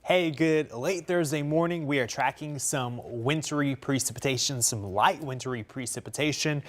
Hey, good late Thursday morning. We are tracking some wintry precipitation, some light wintry precipitation.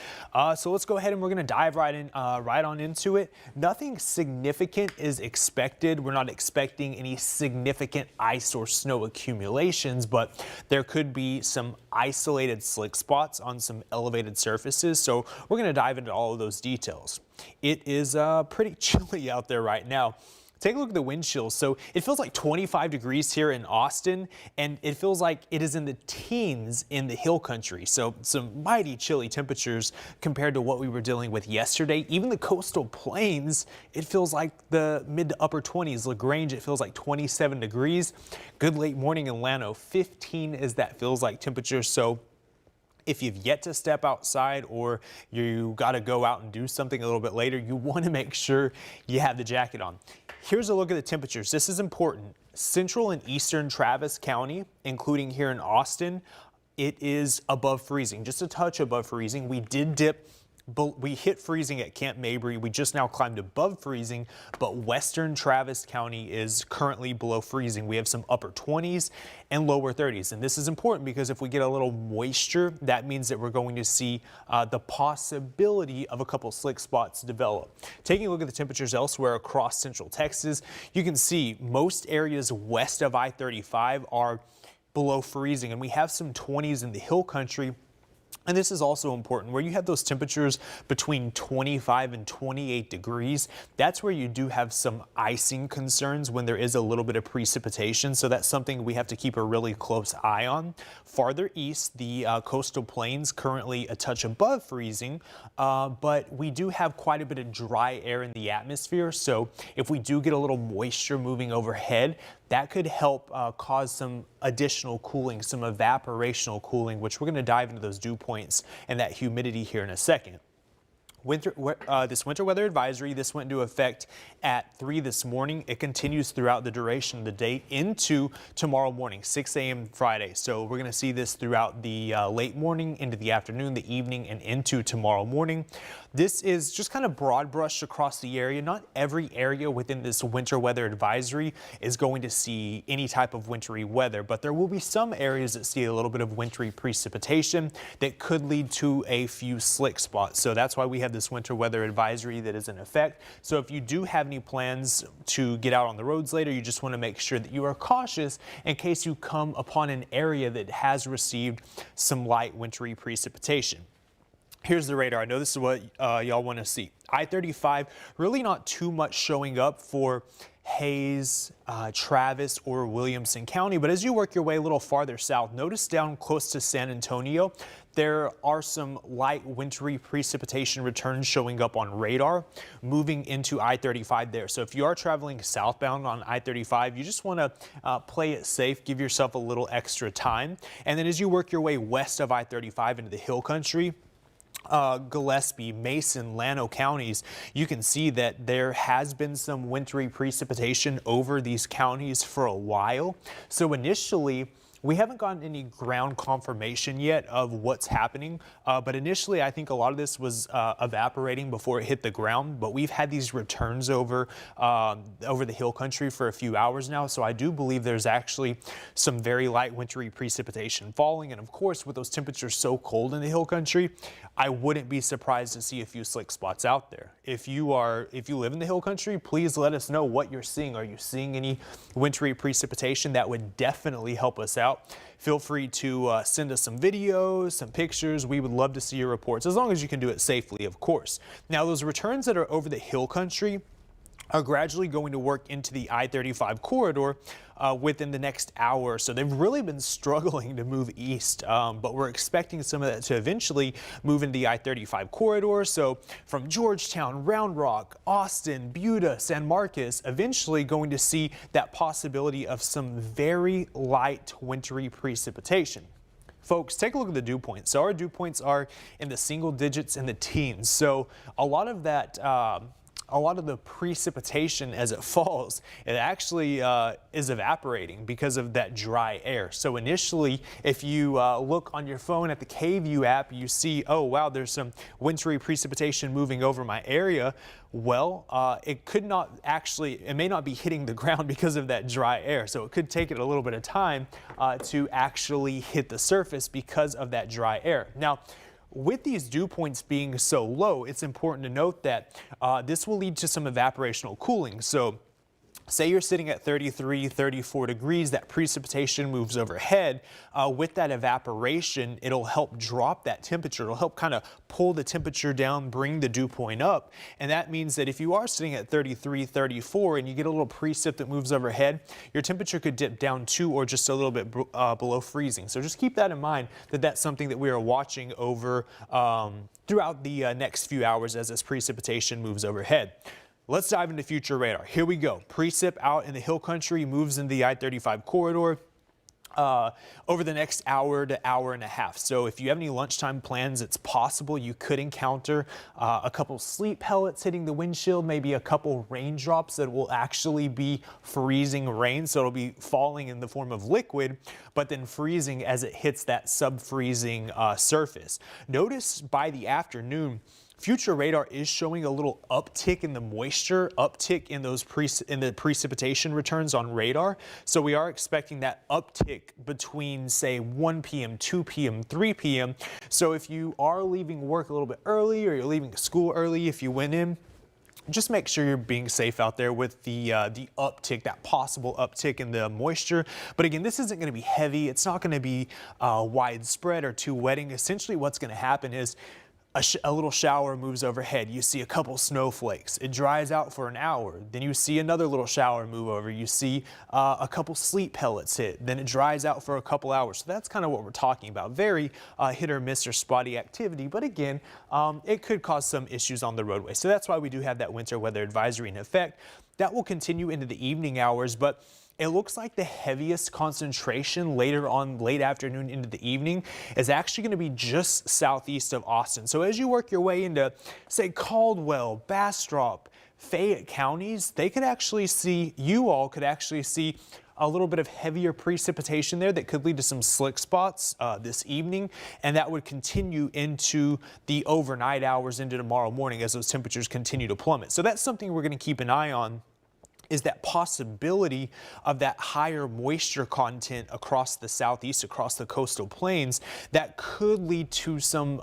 So let's go ahead and we're going to dive right on into it. Nothing significant is expected. We're not expecting any significant ice or snow accumulations, but there could be some isolated slick spots on some elevated surfaces. So we're going to dive into all of those details. It is pretty chilly out there right now. Take a look at the wind chill. So it feels like 25 degrees here in Austin, and it feels like it is in the teens in the hill country. So some mighty chilly temperatures compared to what we were dealing with yesterday. Even the coastal plains, it feels like the mid to upper 20s. LaGrange, it feels like 27 degrees. Good late morning in Llano, 15 is that feels like temperature. So if you've yet to step outside or you got to go out and do something a little bit later, you want to make sure you have the jacket on. Here's a look at the temperatures. This is important. Central and eastern Travis County, including here in Austin, it is above freezing, just a touch above freezing. We did dip. We hit freezing at Camp Mabry. We just now climbed above freezing, but western Travis County is currently below freezing. We have some upper 20s and lower 30s. And this is important because if we get a little moisture, that means that we're going to see the possibility of a couple slick spots develop. Taking a look at the temperatures elsewhere across central Texas, you can see most areas west of I-35 are below freezing, and we have some 20s in the hill country. And this is also important where you have those temperatures between 25 and 28 degrees. That's where you do have some icing concerns when there is a little bit of precipitation. So that's something we have to keep a really close eye on. Farther east, the coastal plains currently a touch above freezing, but we do have quite a bit of dry air in the atmosphere. So if we do get a little moisture moving overhead, that could help cause some additional cooling, some evaporational cooling, which we're going to dive into those dew points and that humidity here in a second. This winter weather advisory, this went into effect at 3 this morning. It continues throughout the duration of the day into tomorrow morning, 6 a.m. Friday. So we're going to see this throughout the late morning, into the afternoon, the evening, and into tomorrow morning. This is just kind of broad brushed across the area. Not every area within this winter weather advisory is going to see any type of wintry weather, but there will be some areas that see a little bit of wintry precipitation that could lead to a few slick spots. So that's why we have this winter weather advisory that is in effect. So if you do have any plans to get out on the roads later, you just want to make sure that you are cautious in case you come upon an area that has received some light wintry precipitation. Here's the radar. I know this is what y'all want to see. I-35, really not too much showing up for Hayes, Travis, or Williamson County. But as you work your way a little farther south, notice down close to San Antonio, there are some light wintry precipitation returns showing up on radar moving into I-35 there. So if you are traveling southbound on I-35, you just want to play it safe, give yourself a little extra time. And then as you work your way west of I-35 into the hill country, Gillespie, Mason, Llano counties, you can see that there has been some wintry precipitation over these counties for a while. So initially, we haven't gotten any ground confirmation yet of what's happening, but initially I think a lot of this was evaporating before it hit the ground, but we've had these returns over the hill country for a few hours now, so I do believe there's actually some very light wintry precipitation falling, and of course with those temperatures so cold in the hill country, I wouldn't be surprised to see a few slick spots out there. If you live in the hill country, please let us know what you're seeing. Are you seeing any wintry precipitation? That would definitely help us out. Feel free to send us some videos, some pictures. We would love to see your reports, as long as you can do it safely, of course. Now, those returns that are over the hill country are gradually going to work into the I-35 corridor within the next hour. So they've really been struggling to move east, but we're expecting some of that to eventually move into the I-35 corridor. So from Georgetown, Round Rock, Austin, Buda, San Marcos, eventually going to see that possibility of some very light wintry precipitation. Folks, take a look at the dew points. So our dew points are in the single digits and the teens. So a lot of that a lot of the precipitation as it falls, it actually is evaporating because of that dry air. So initially, if you look on your phone at the KVUE app, you see, oh wow, there's some wintry precipitation moving over my area. Well, it may not be hitting the ground because of that dry air. So it could take it a little bit of time to actually hit the surface because of that dry air. Now, with these dew points being so low, it's important to note that this will lead to some evaporational cooling. So say you're sitting at 33, 34 degrees, that precipitation moves overhead. With that evaporation, it'll help drop that temperature. It'll help kind of pull the temperature down, bring the dew point up. And that means that if you are sitting at 33, 34 and you get a little precip that moves overhead, your temperature could dip down to or just a little bit below freezing. So just keep that in mind, that that's something that we are watching over throughout the next few hours as this precipitation moves overhead. Let's dive into future radar. Here we go. Precip out in the hill country moves in the I-35 corridor over the next hour to hour and a half. So if you have any lunchtime plans, it's possible you could encounter a couple sleet pellets hitting the windshield, maybe a couple raindrops that will actually be freezing rain. So it'll be falling in the form of liquid, but then freezing as it hits that sub-freezing surface. Notice by the afternoon, future radar is showing a little uptick in the moisture, uptick in those the precipitation returns on radar. So we are expecting that uptick between, say, 1 p.m., 2 p.m., 3 p.m. So if you are leaving work a little bit early or you're leaving school early, if you went in, just make sure you're being safe out there with the uptick, that possible uptick in the moisture. But again, this isn't going to be heavy. It's not going to be widespread or too wetting. Essentially, what's going to happen is a little shower moves overhead. You see a couple snowflakes. It dries out for an hour. Then you see another little shower move over. You see a couple sleet pellets hit. Then it dries out for a couple hours. So that's kind of what we're talking about. Very hit or miss or spotty activity. But again, it could cause some issues on the roadway. So that's why we do have that winter weather advisory in effect. That will continue into the evening hours, but it looks like the heaviest concentration later on, late afternoon into the evening, is actually going to be just southeast of Austin. So as you work your way into, say, Caldwell, Bastrop, Fayette counties, you all could actually see a little bit of heavier precipitation there that could lead to some slick spots this evening, and that would continue into the overnight hours into tomorrow morning as those temperatures continue to plummet. So that's something we're going to keep an eye on, is that possibility of that higher moisture content across the southeast, across the coastal plains, that could lead to some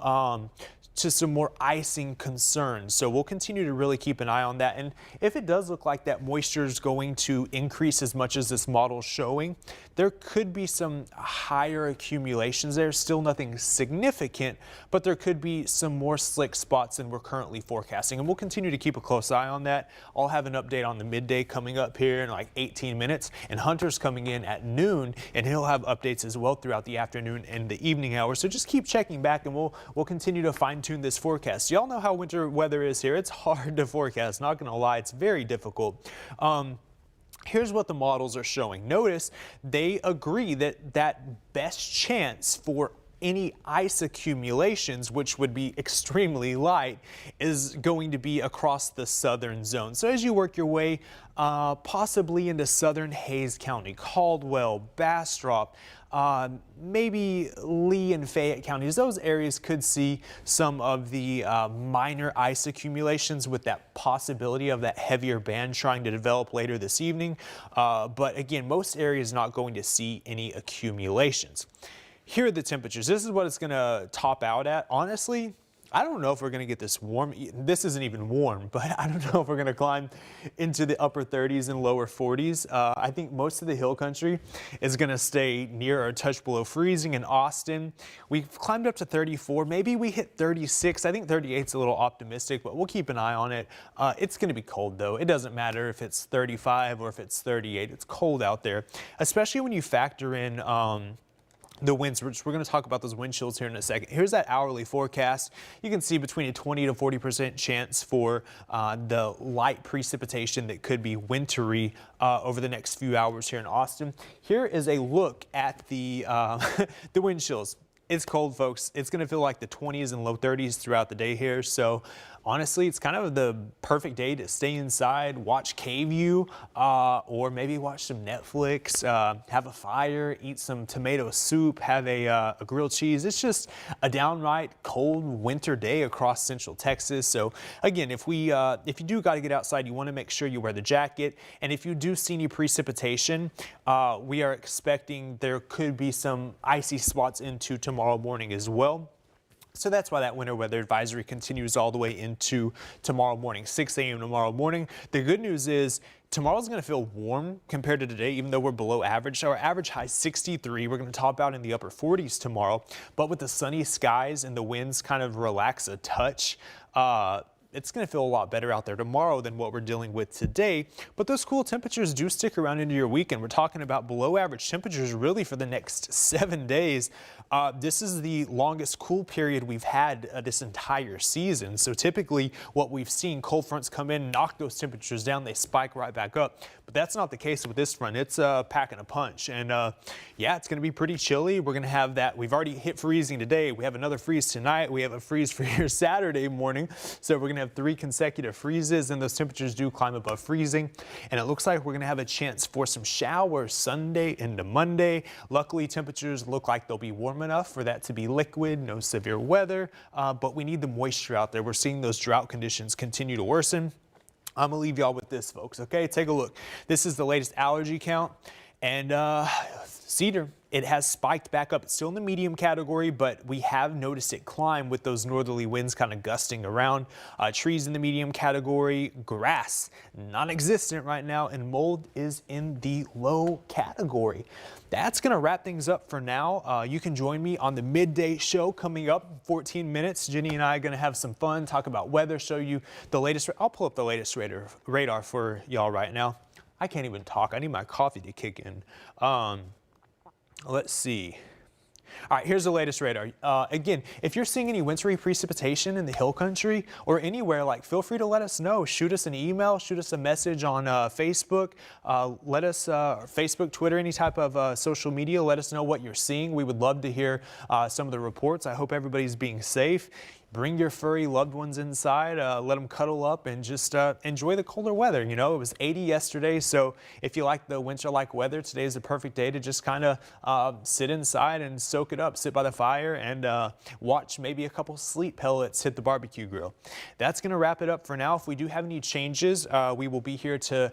more icing concerns. So we'll continue to really keep an eye on that. And if it does look like that moisture is going to increase as much as this model is showing, there could be some higher accumulations there. Still nothing significant, but there could be some more slick spots than we're currently forecasting. And we'll continue to keep a close eye on that. I'll have an update on the midday coming up here in like 18 minutes. And Hunter's coming in at noon, and he'll have updates as well throughout the afternoon and the evening hours. So just keep checking back, and we'll continue to fine-tune this forecast. Y'all know how winter weather is here. It's hard to forecast, not gonna lie, it's very difficult. Here's what the models are showing. Notice they agree that that best chance for any ice accumulations, which would be extremely light, is going to be across the southern zone. So as you work your way possibly into southern Hayes County, Caldwell, Bastrop, maybe Lee and Fayette counties, those areas could see some of the minor ice accumulations with that possibility of that heavier band trying to develop later this evening. But again, most areas not going to see any accumulations. Here are the temperatures. This is what it's going to top out at. Honestly, I don't know if we're going to get this warm. This isn't even warm, but I don't know if we're going to climb into the upper 30s and lower 40s. I think most of the hill country is going to stay near or touch below freezing. In Austin, we've climbed up to 34. Maybe we hit 36. I think 38 is a little optimistic, but we'll keep an eye on it. It's going to be cold, though. It doesn't matter if it's 35 or if it's 38. It's cold out there, especially when you factor in the winds, which we're going to talk about those wind chills here in a second. Here's that hourly forecast. You can see between a 20 to 40% chance for the light precipitation that could be wintry over the next few hours here in Austin. Here is a look at the the wind chills. It's cold, folks. It's going to feel like the 20s and low 30s throughout the day here. So honestly, it's kind of the perfect day to stay inside, watch KVUE, or maybe watch some Netflix, have a fire, eat some tomato soup, have a grilled cheese. It's just a downright cold winter day across central Texas. So again, if you do got to get outside, you want to make sure you wear the jacket. And if you do see any precipitation, we are expecting there could be some icy spots into tomorrow morning as well. So that's why that winter weather advisory continues all the way into tomorrow morning, 6 a.m. tomorrow morning. The good news is tomorrow's going to feel warm compared to today, even though we're below average. So our average high 63. We're going to top out in the upper 40s tomorrow. But with the sunny skies and the winds kind of relax a touch, it's going to feel a lot better out there tomorrow than what we're dealing with today. But those cool temperatures do stick around into your weekend. We're talking about below average temperatures really for the next 7 days. This is the longest cool period we've had this entire season. So typically what we've seen, cold fronts come in, knock those temperatures down, they spike right back up. But that's not the case with this front. It's packing a punch. And yeah, it's going to be pretty chilly. We're going to have that. We've already hit freezing today. We have another freeze tonight. We have a freeze for your Saturday morning. So we're going to have 3 consecutive freezes, and those temperatures do climb above freezing. And it looks like we're going to have a chance for some showers Sunday into Monday. Luckily, temperatures look like they'll be warm enough for that to be liquid, no severe weather, but we need the moisture out there. We're seeing those drought conditions continue to worsen. I'm gonna leave y'all with this, folks, okay? Take a look. This is the latest allergy count, and cedar, it has spiked back up. It's still in the medium category, but we have noticed it climb with those northerly winds kind of gusting around. Trees in the medium category, grass non-existent right now, and mold is in the low category. That's going to wrap things up for now. You can join me on the midday show coming up in 14 minutes. Jenny and I are going to have some fun, talk about weather, show you the latest. I'll pull up the latest radar for y'all right now. I can't even talk. I need my coffee to kick in. Let's see. All right, here's the latest radar. Again, if you're seeing any wintry precipitation in the hill country or anywhere, feel free to let us know. Shoot us an email, shoot us a message on Facebook. Let us, Facebook, Twitter, any type of social media, let us know what you're seeing. We would love to hear some of the reports. I hope everybody's being safe. Bring your furry loved ones inside, let them cuddle up, and just enjoy the colder weather. You know, it was 80 yesterday, so if you like the winter-like weather, today is the perfect day to just kind of sit inside and soak it up, sit by the fire, and watch maybe a couple sleep pellets hit the barbecue grill. That's going to wrap it up for now. If we do have any changes, we will be here to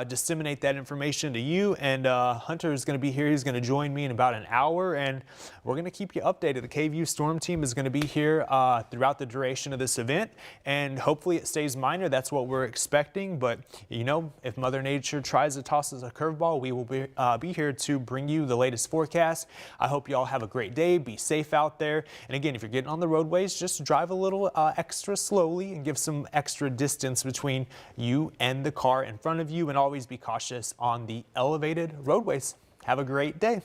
disseminate that information to you, and Hunter is going to be here. He's going to join me in about an hour, and we're going to keep you updated. The KVUE Storm Team is going to be here throughout the duration of this event, and hopefully it stays minor. That's what we're expecting, but you know, if Mother Nature tries to toss us a curveball, we will be here to bring you the latest forecast. I hope you all have a great day. Be safe out there, and again, if you're getting on the roadways, just drive a little extra slowly and give some extra distance between you and the car in front of you, and always be cautious on the elevated roadways. Have a great day.